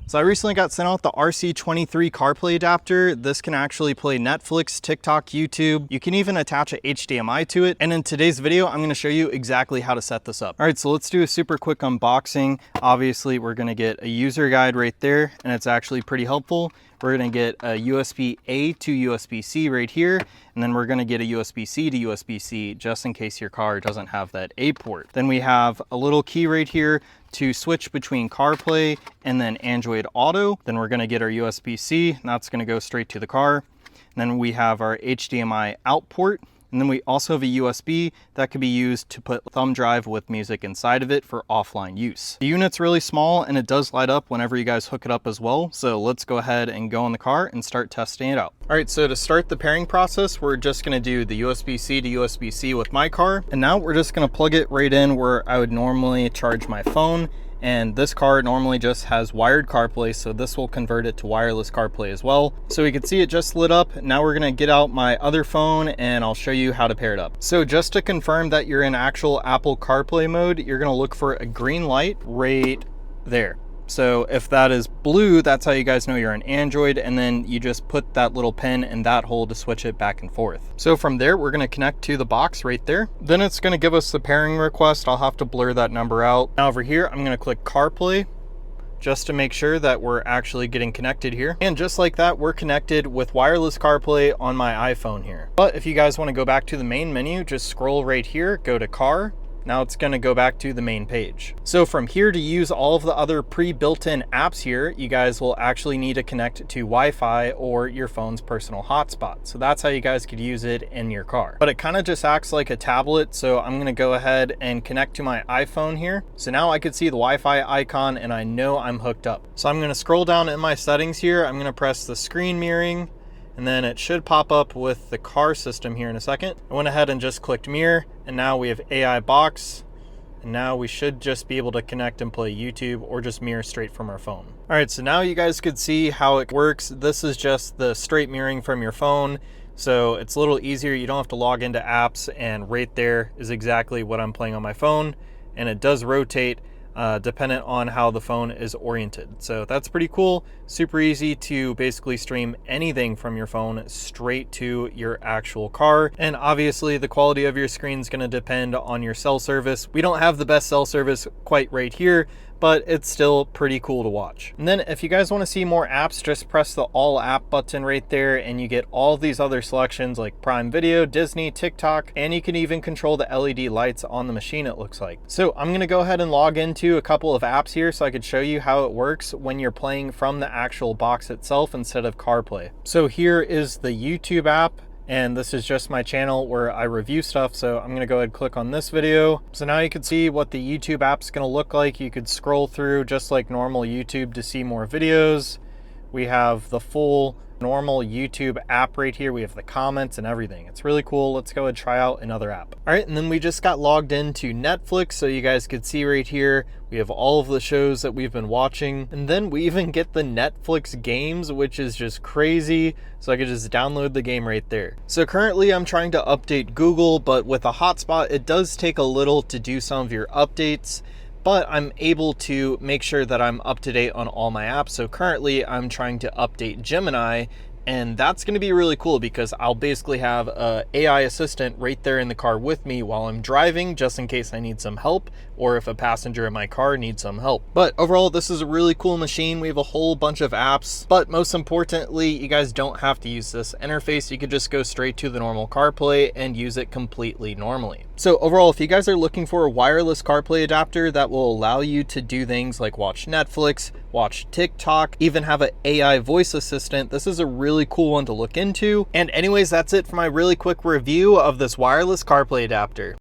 So I recently got sent out the RC23 CarPlay adapter. This can actually play Netflix, TikTok, YouTube. You can even attach a HDMI to it. And in today's video, I'm gonna show you exactly how to set this up. All right, so let's do a super quick unboxing. Obviously, we're gonna get a user guide right there, and it's actually pretty helpful. We're gonna get a USB-A to USB-C right here, and then we're gonna get a USB-C to USB-C just in case your car doesn't have that A port. Then we have a little key right here to switch between CarPlay and then Android Auto. Then we're gonna get our USB-C, and that's gonna go straight to the car. And then we have our HDMI out port. And then we also have a USB that could be used to put a thumb drive with music inside of it for offline use. The unit's really small and it does light up whenever you guys hook it up as well. So let's go ahead and go in the car and start testing it out. All right, so to start the pairing process, we're just gonna do the USB-C to USB-C with my car. And now we're just gonna plug it right in where I would normally charge my phone. And this car normally just has wired CarPlay, so this will convert it to wireless CarPlay as well. So we can see it just lit up. Now we're gonna get out my other phone and I'll show you how to pair it up. So just to confirm that you're in actual Apple CarPlay mode, you're gonna look for a green light right there. So if that is blue, that's how you guys know you're on Android, and then you just put that little pin in that hole to switch it back and forth. So from there, we're gonna connect to the box right there. Then it's gonna give us the pairing request. I'll have to blur that number out. Now over here, I'm gonna click CarPlay just to make sure that we're actually getting connected here. And just like that, we're connected with wireless CarPlay on my iPhone here. But if you guys wanna go back to the main menu, just scroll right here, go to Car. Now it's gonna go back to the main page. So from here, to use all of the other pre-built-in apps here, you guys will actually need to connect to Wi-Fi or your phone's personal hotspot. So that's how you guys could use it in your car. But it kind of just acts like a tablet. So I'm gonna go ahead and connect to my iPhone here. So now I could see the Wi-Fi icon and I know I'm hooked up. So I'm gonna scroll down in my settings here. I'm gonna press the screen mirroring, and then it should pop up with the car system here in a second. I went ahead and just clicked mirror, and now we have AI box, and now we should just be able to connect and play YouTube or just mirror straight from our phone. All right, so now you guys could see how it works. This is just the straight mirroring from your phone. So it's a little easier. You don't have to log into apps, and right there is exactly what I'm playing on my phone. And it does rotate dependent on how the phone is oriented. So that's pretty cool. Super easy to basically stream anything from your phone straight to your actual car. And obviously the quality of your screen is going to depend on your cell service. We don't have the best cell service quite right here, but it's still pretty cool to watch. And then if you guys want to see more apps, just press the all app button right there and you get all these other selections like Prime Video, Disney, TikTok, and you can even control the LED lights on the machine, it looks like. So I'm gonna go ahead and log into a couple of apps here so I could show you how it works when you're playing from the actual box itself instead of CarPlay. So here is the YouTube app. And this is just my channel where I review stuff. So I'm gonna go ahead and click on this video. So now you can see what the YouTube app's gonna look like. You could scroll through just like normal YouTube to see more videos. We have the full normal YouTube app right here. We have the comments and everything. It's really cool. Let's go ahead and try out another app. All right, and then we just got logged into Netflix. So you guys could see right here, we have all of the shows that we've been watching. And then we even get the Netflix games, which is just crazy. So I could just download the game right there. So currently I'm trying to update Google, but with a hotspot, it does take a little to do some of your updates, but I'm able to make sure that I'm up to date on all my apps. So currently I'm trying to update Gemini, and that's gonna be really cool because I'll basically have a AI assistant right there in the car with me while I'm driving, just in case I need some help, or if a passenger in my car needs some help. But overall, this is a really cool machine. We have a whole bunch of apps, but most importantly, you guys don't have to use this interface. You could just go straight to the normal CarPlay and use it completely normally. So overall, if you guys are looking for a wireless CarPlay adapter that will allow you to do things like watch Netflix, watch TikTok, even have an AI voice assistant, this is a really cool one to look into. And anyways, that's it for my really quick review of this wireless CarPlay adapter.